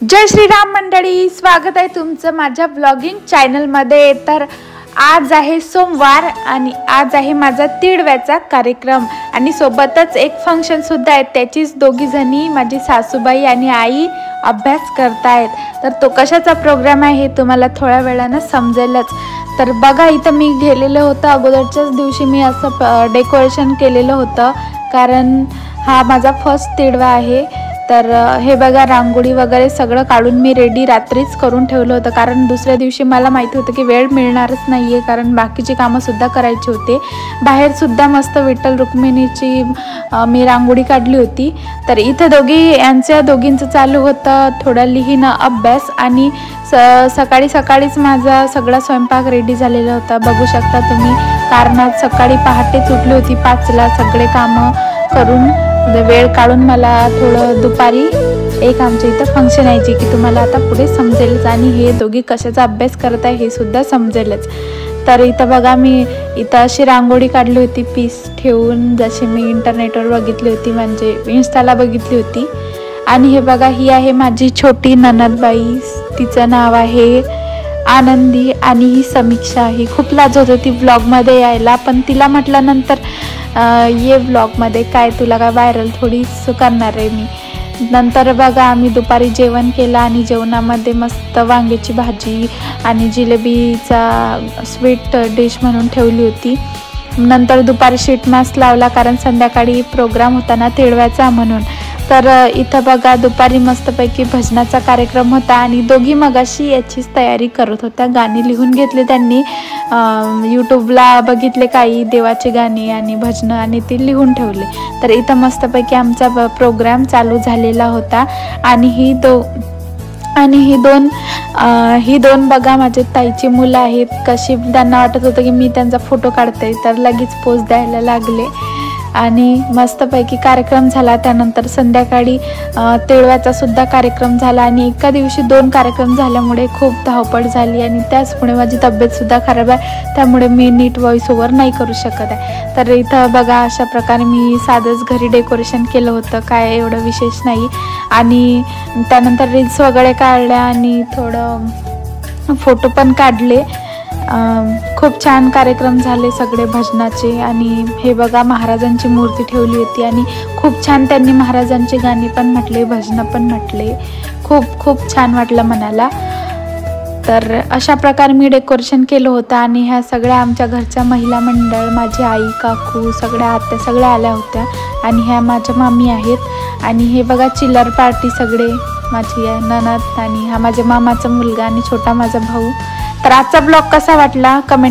जय श्रीराम मंडळी, स्वागत आहे तुमचं माझ्या ब्लॉगिंग चॅनलमध्ये। तर आज आहे सोमवार आणि आज आहे माझा तिळव्याचा कार्यक्रम आणि सोबतच एक फंक्शन सुद्धा आहे। त्याचीच दोघी जणी माझी सासूबाई आणि आई अभ्यास करतायत। तर तो कशाचा प्रोग्राम आहे हे तुम्हाला थोड्या वेळाने समजेलच। तर बघा, इथं मी गेलेलं होतं अगोदरच्याच दिवशी मी असं डेकोरेशन केलेलं होतं, कारण हा माझा फर्स्ट तिळवा आहे। तर हे बघा, रांगोळी वगैरे सगळं काढून मी रेडी रात्रीच करून ठेवलं होतं, कारण दुसऱ्या दिवशी मला माहिती होतं की वेळ मिळणारच नाही आहे, कारण बाकीची कामंसुद्धा करायची होते। बाहेरसुद्धा मस्त विठ्ठल रुक्मिणीची मी रांगोळी काढली होती। तर इथं दोघींचं चालू होतं थोडं लिहिणं अभ्यास, आणि सकाळीच माझा सगळा स्वयंपाक रेडी झालेला होता। बघू शकता तुम्ही, कारण आज सकाळी पहाटेच उठली होती 5ला सगळे कामं करून। वेळ काढून मला थोडं दुपारी एक आमच्या इथं फंक्शन आहे जी की तुम्हाला आता पुढे समजेलच, आणि हे दोघी कशाचा अभ्यास करत आहे हे सुद्धा समजेलच। तर इथं बघा, मी इथं अशी रांगोळी काढली होती पीस ठेवून, जशी मी इंटरनेटवर बघितली होती, म्हणजे इन्स्टाला बघितली होती। आणि हे बघा, ही आहे माझी छोटी ननदबाई, तिचं नाव आहे आनंदी, आणि ही समीक्षा। ही खूप लाजत होती ब्लॉगमध्ये यायला, पण तिला म्हटलं नंतर ये ब्लॉगमध्ये, काय तुला काय व्हायरल थोडीच करणार आहे मी। नंतर बघा, आम्ही दुपारी जेवण केलं आणि जेवणामध्ये मस्त वांग्याची भाजी आणि जिलेबीचा स्वीट डिश म्हणून ठेवली होती। नंतर दुपारी शीट मास्क लावला, कारण संध्याकाळी प्रोग्राम होता ना तिळव्याचा म्हणून। तर इथं बघा, दुपारी मस्तपैकी भजनाचा कार्यक्रम होता आणि दोघी मगाशी याचीच तयारी करत होत्या। गाणी लिहून घेतली त्यांनी, यूट्यूबला बघितले काही देवाची गाणी आणि भजनं, आणि ती लिहून ठेवले। तर इथं मस्तपैकी आमचा प्रोग्राम चालू झालेला होता। आणि ही दोन बघा, माझे ताईची मुलं आहेत। कशी त्यांना वाटत होतं की मी त्यांचा फोटो काढते, तर लगेच पोज द्यायला लागले आणि मस्तपैकी कार्यक्रम झाला। त्यानंतर संध्याकाळी तिळव्याचा सुद्धा कार्यक्रम झाला, आणि एका दिवशी 2 कार्यक्रम झाल्यामुळे खूप धावपळ झाली, आणि त्याचमुळे माझी तब्येतसुद्धा खराब आहे, त्यामुळे मी नीट व्हॉइस ओव्हर नाही करू शकत आहे। तर इथं बघा, अशा प्रकारे मी साधंच घरी डेकोरेशन केलं होतं, काय एवढं विशेष नाही। आणि त्यानंतर रील्स वगैरे काढल्या आणि थोडं फोटो पण काढले। खूप छान कार्यक्रम झाले सगळे भजनाचे। आणि हे बघा, महाराजांची मूर्ती ठेवली होती आणि खूप छान त्यांनी महाराजांची गाणी पण म्हटले, भजनं पण म्हटले। खूप छान वाटलं मनाला। तर अशा प्रकारे मी डेकोरेशन केलं होतं, आणि ह्या सगळ्या आमच्या घरच्या महिला मंडळ, माझी आई, काकू, सगळ्या आत्या सगळ्या आल्या होत्या, आणि ह्या माझ्या मामी आहेत। आणि हे बघा, चिल्लर पार्टी सगळे, माझी ननद आणि हा माझ्या मामाचा मुलगा आणि छोटा माझा भाऊ। तर आजचा ब्लॉग कसा वाटला कमेंट